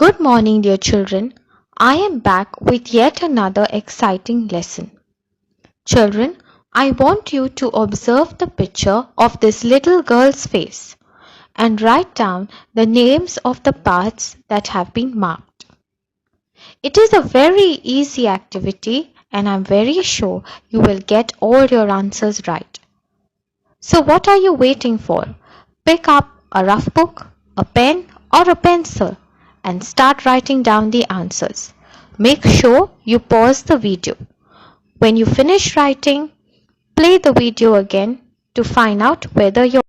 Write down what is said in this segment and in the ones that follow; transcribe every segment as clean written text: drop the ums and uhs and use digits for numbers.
Good morning, dear children. I am back with yet another exciting lesson. Children, I want you to observe the picture of this little girl's face and write down the names of the parts that have been marked. It is a very easy activity and I'm very sure you will get all your answers right. So what are you waiting for? Pick up a rough book, a pen or a pencil and start writing down the answers. Make sure you pause the video. When you finish writing, play the video again to find out whether you're.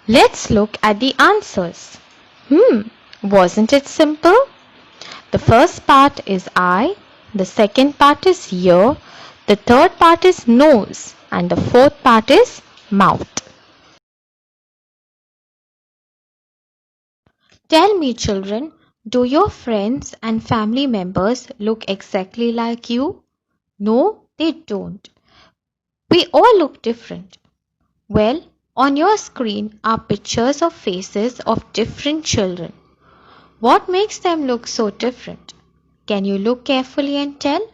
Let's look at the answers. Wasn't it simple? The first part is eye, the second part is ear, the third part is nose, and the fourth part is mouth. Tell me, children, do your friends and family members look exactly like you? No, they don't. We all look different. Well, on your screen are pictures of faces of different children. What makes them look so different? Can you look carefully and tell?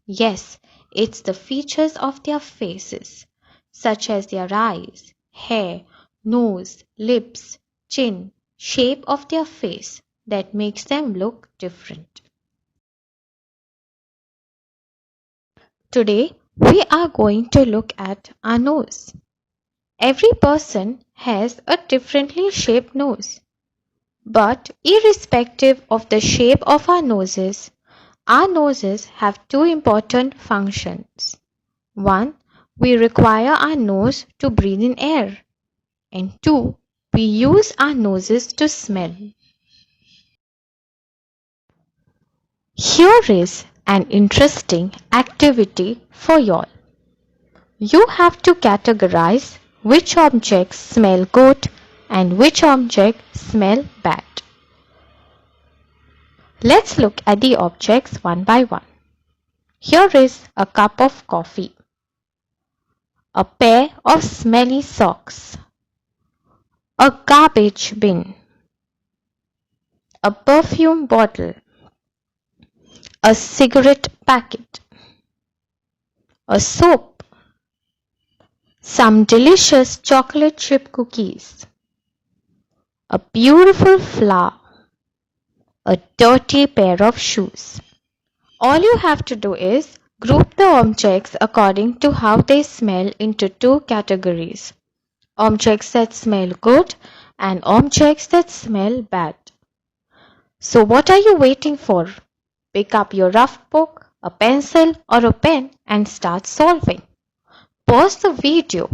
Yes, it's the features of their faces, such as their eyes, hair, nose, lips, chin, shape of their face that makes them look different. Today, we are going to look at our nose. Every person has a differently shaped nose. But irrespective of the shape of our noses have two important functions. One, we require our nose to breathe in air. And two, we use our noses to smell. Here is an interesting activity for y'all. You have to categorize which objects smell good and which objects smell bad. Let's look at the objects one by one. Here is a cup of coffee, a pair of smelly socks, a garbage bin, a perfume bottle, a cigarette packet, a soap, some delicious chocolate chip cookies, a beautiful flower, a dirty pair of shoes. All you have to do is group the objects according to how they smell into two categories. Objects that smell good and objects that smell bad. So what are you waiting for? Pick up your rough book, a pencil or a pen and start solving. Pause the video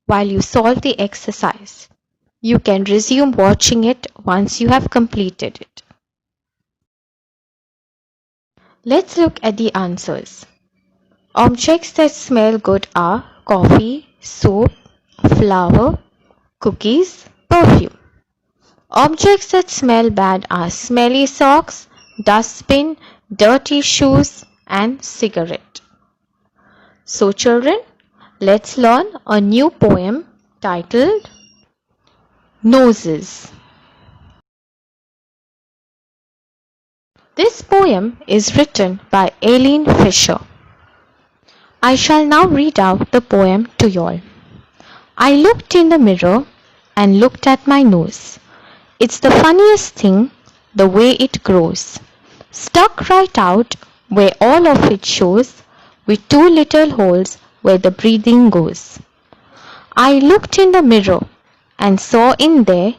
while you solve the exercise. You can resume watching it once you have completed it. Let's look at the answers. Objects that smell good are coffee, soap, flower, cookies, perfume. Objects that smell bad are smelly socks, dustbin, dirty shoes, and cigarette. So children, let's learn a new poem titled Noses. This poem is written by Aileen Fisher. I shall now read out the poem to you all. I looked in the mirror and looked at my nose. It's the funniest thing, the way it grows. Stuck right out where all of it shows, with two little holes where the breathing goes. I looked in the mirror and saw in there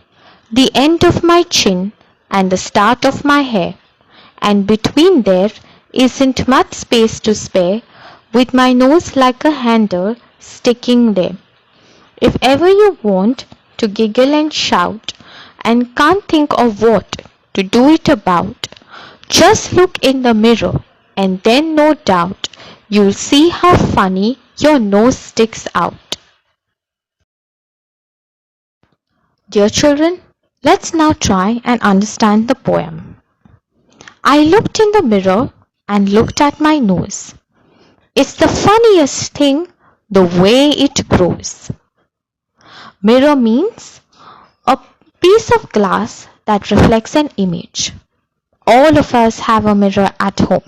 the end of my chin and the start of my hair. And between there isn't much space to spare, with my nose like a handle sticking there. If ever you want to giggle and shout and can't think of what to do it about, just look in the mirror and then no doubt you'll see how funny your nose sticks out. Dear children, let's now try and understand the poem. I looked in the mirror and looked at my nose. It's the funniest thing, the way it grows. Mirror means a piece of glass that reflects an image. All of us have a mirror at home.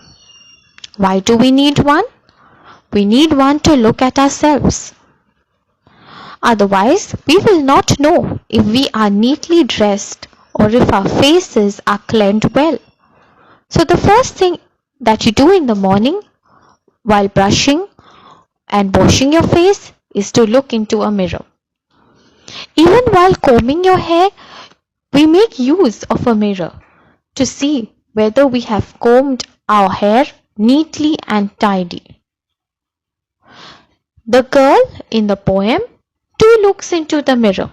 Why do we need one? We need one to look at ourselves. Otherwise, we will not know if we are neatly dressed or if our faces are cleaned well. So the first thing that you do in the morning while brushing and washing your face is to look into a mirror. Even while combing your hair, we make use of a mirror to see whether we have combed our hair neatly and tidy. The girl in the poem too looks into the mirror.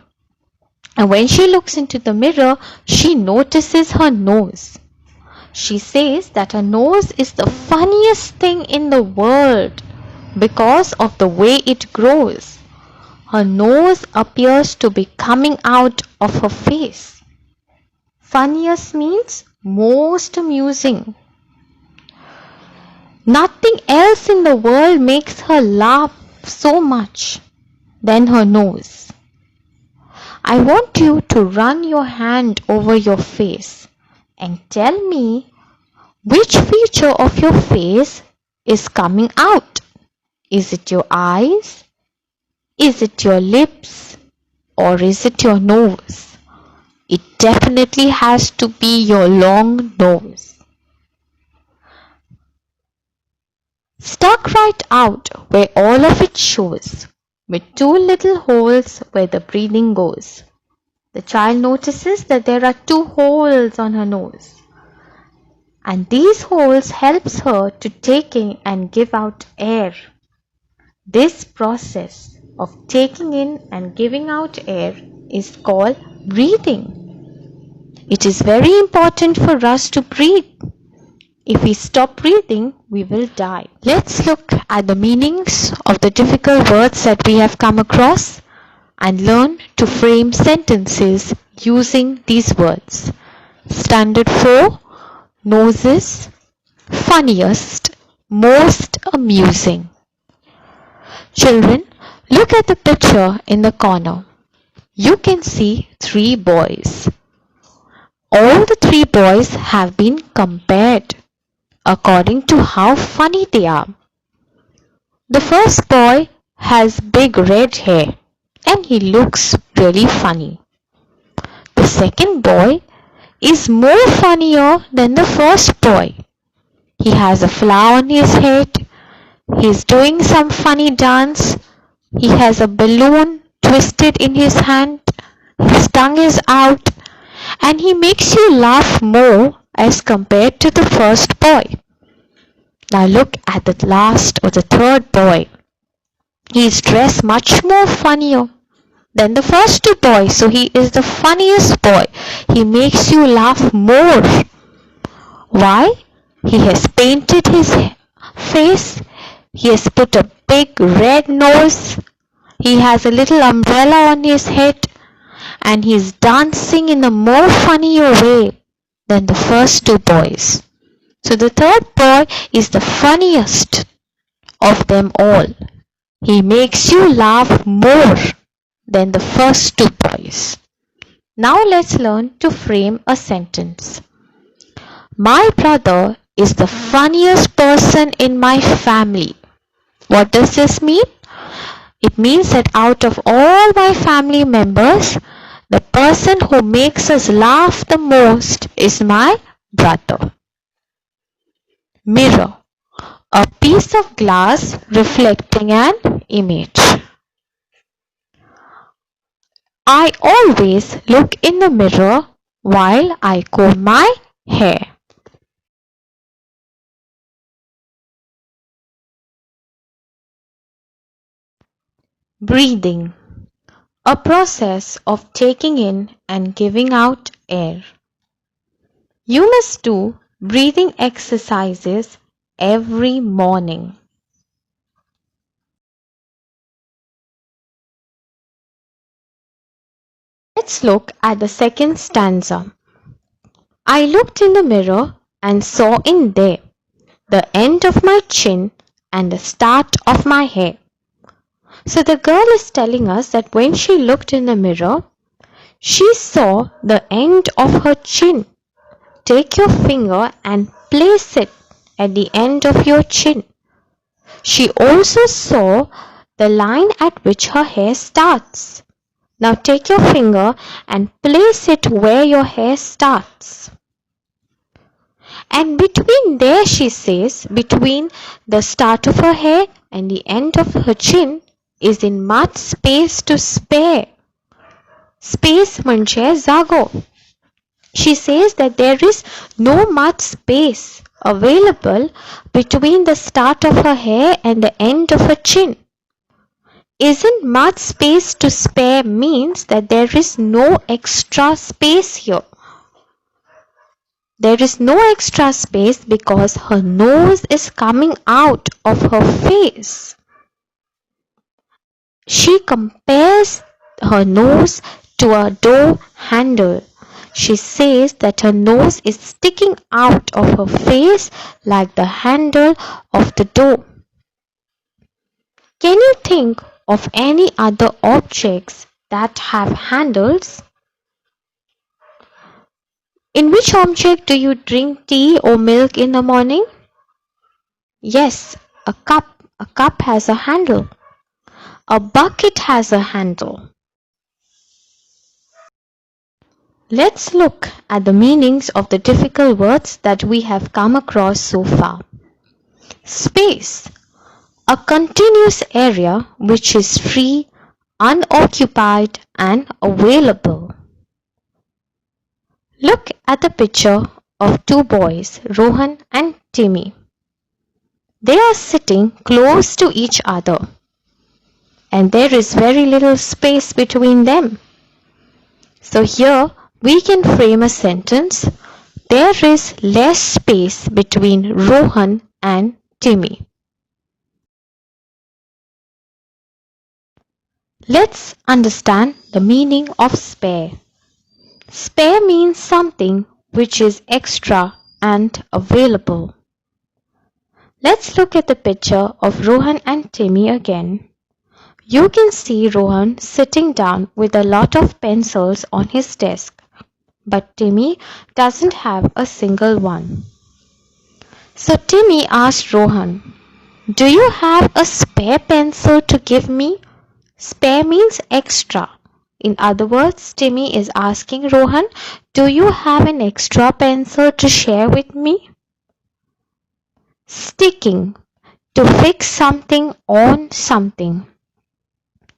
And when she looks into the mirror, she notices her nose. She says that her nose is the funniest thing in the world because of the way it grows. Her nose appears to be coming out of her face. Funniest means most amusing. Nothing else in the world makes her laugh so much than her nose. I want you to run your hand over your face and tell me which feature of your face is coming out. Is it your eyes? Is it your lips? Or is it your nose? It definitely has to be your long nose. Stuck right out where all of it shows, with two little holes where the breathing goes. The child notices that there are two holes on her nose, and these holes helps her to take in and give out air. This process of taking in and giving out air is called breathing. It is very important for us to breathe. If we stop breathing, we will die. Let's look at the meanings of the difficult words that we have come across and learn to frame sentences using these words. Standard 4, noses, funniest, most amusing. Children, look at the picture in the corner. You can see 3 boys. All the 3 boys have been compared according to how funny they are. The first boy has big red hair and he looks really funny. The second boy is more funnier than the first boy. He has a flower on his head. He is doing some funny dance. He has a balloon twisted in his hand. His tongue is out, and he makes you laugh more as compared to the first boy. Now look at the last or the third boy. He is dressed much more funnier than the first 2 boys, so he is the funniest boy. He makes you laugh more. Why? He has painted his face. He has put a big red nose. He has a little umbrella on his head, and he is dancing in a more funnier way than the first 2 boys. So the third boy is the funniest of them all. He makes you laugh more than the first 2 boys. Now let's learn to frame a sentence. My brother is the funniest person in my family. What does this mean? It means that out of all my family members, the person who makes us laugh the most is my brother. Mirror, a piece of glass reflecting an image. I always look in the mirror while I comb my hair. Breathing, a process of taking in and giving out air. You must do breathing exercises every morning. Let's look at the second stanza. I looked in the mirror and saw in there the end of my chin and the start of my hair. So the girl is telling us that when she looked in the mirror, she saw the end of her chin. Take your finger and place it at the end of your chin. She also saw the line at which her hair starts. Now take your finger and place it where your hair starts. And between there, she says, between the start of her hair and the end of her chin is in much space to spare. Space म्हणजे जागो. She says that there is no much space available between the start of her hair and the end of her chin. Isn't much space to spare means that there is no extra space here. There is no extra space because her nose is coming out of her face. She compares her nose to a door handle. She says that her nose is sticking out of her face like the handle of the door. Can you think of any other objects that have handles? In which object do you drink tea or milk in the morning? Yes, a cup. A cup has a handle. A bucket has a handle. Let's look at the meanings of the difficult words that we have come across so far. Space, a continuous area which is free, unoccupied and available. Look at the picture of two boys, Rohan and Timmy. They are sitting close to each other and there is very little space between them. So here we can frame a sentence. There is less space between Rohan and Timmy. Let's understand the meaning of spare. Spare means something which is extra and available. Let's look at the picture of Rohan and Timmy again. You can see Rohan sitting down with a lot of pencils on his desk, but Timmy doesn't have a single one. So Timmy asked Rohan, "Do you have a spare pencil to give me?" Spare means extra. In other words, Timmy is asking Rohan, "Do you have an extra pencil to share with me?" Sticking, to fix something on something.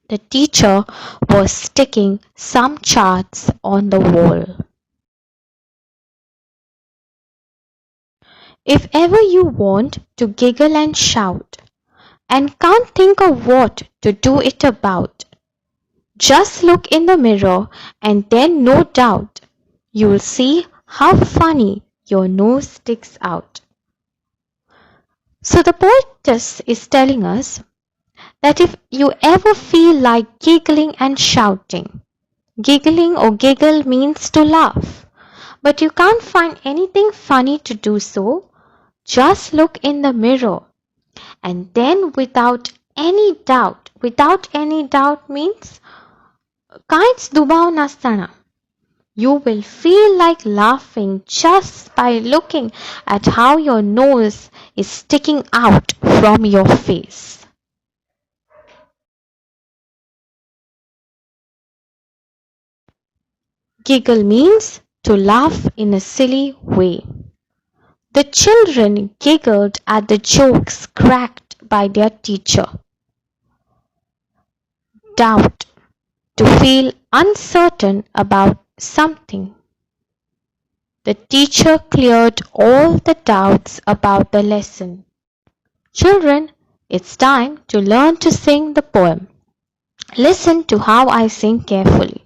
The teacher was sticking some charts on the wall. If ever you want to giggle and shout and can't think of what to do it about, just look in the mirror and then no doubt you'll see how funny your nose sticks out. So the poetess is telling us that if you ever feel like giggling and shouting, giggling or giggle means to laugh, but you can't find anything funny to do so, just look in the mirror and then without any doubt means काहीच दुबाव नसताना, you will feel like laughing just by looking at how your nose is sticking out from your face. Giggle means to laugh in a silly way. The children giggled at the jokes cracked by their teacher. Doubt, to feel uncertain about something. The teacher cleared all the doubts about the lesson. Children, it's time to learn to sing the poem. Listen to how I sing carefully.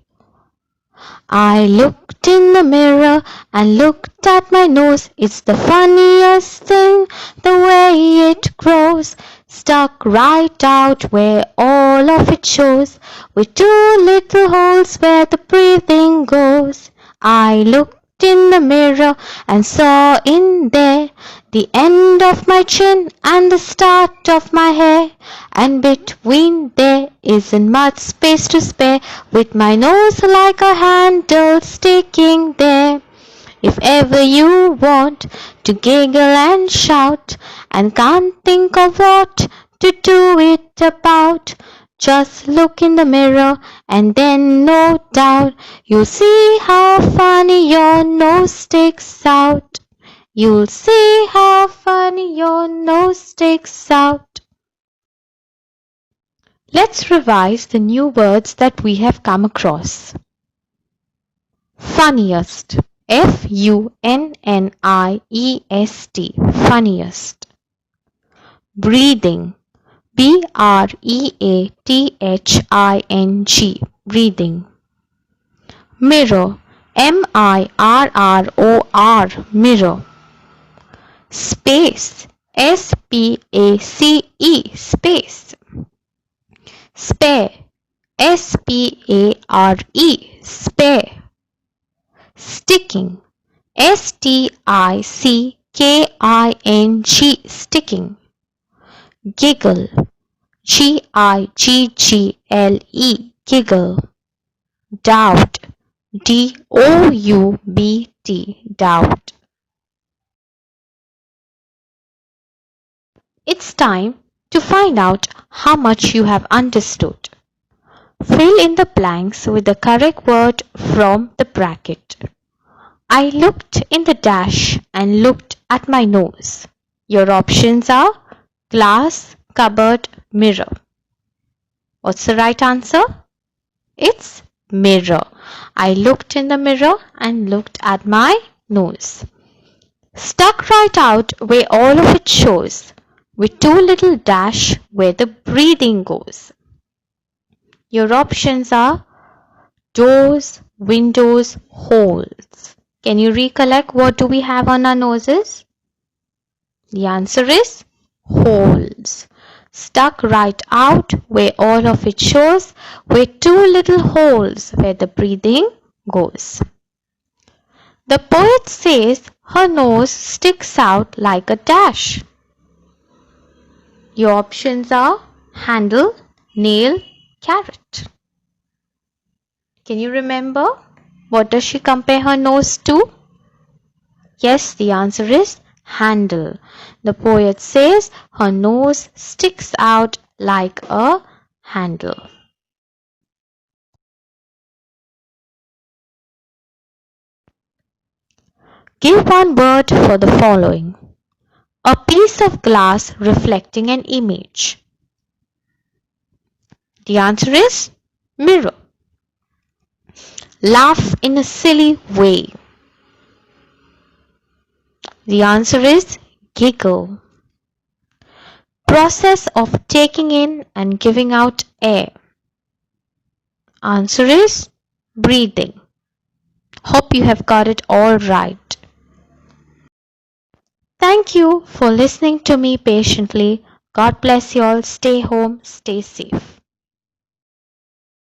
I looked in the mirror and looked at my nose. It's the funniest thing, the way it grows, stuck right out where all of it shows, with two little holes where the breathing goes. I looked looked in the mirror and saw in there the end of my chin and the start of my hair, and between there isn't much space to spare, with my nose like a handle sticking there. If ever you want to giggle and shout and can't think of what to do it about, just look in the mirror and then no doubt you'll see how funny your nose sticks out. You'll see how funny your nose sticks out. Let's revise the new words that we have come across. Funniest. F-U-N-N-I-E-S-T. Funniest. Breathing. B-R-E-A-T-H-I-N-G. Breathing. Mirror. M-I-R-R-O-R. Mirror. Space. S-P-A-C-E. Space. Spare. S-P-A-R-E. Spare. Sticking. S-T-I-C-K-I-N-G. Sticking. Giggle. G-I-G-G-L-E. Giggle. Doubt. D-O-U-B-T. Doubt. It's time to find out how much you have understood. Fill in the blanks with the correct word from the bracket. I looked in the dash and looked at my nose. Your options are glass, cupboard, mirror. What's the right answer? It's mirror. I looked in the mirror and looked at my nose. Stuck right out where all of it shows, with two little dash where the breathing goes. Your options are doors, windows, holes. Can you recollect what do we have on our noses? The answer is holes. Stuck right out where all of it shows, with two little holes where the breathing goes. The poet says her nose sticks out like a dash. Your options are handle, nail, carrot. Can you remember? What does she compare her nose to? Yes, the answer is handle. The poet says her nose sticks out like a handle. Give one word for the following. A piece of glass reflecting an image. The answer is mirror. Laugh in a silly way. The answer is giggle. Process of taking in and giving out air. Answer is breathing. Hope you have got it all right. Thank you for listening to me patiently. God bless you all. Stay home, stay safe.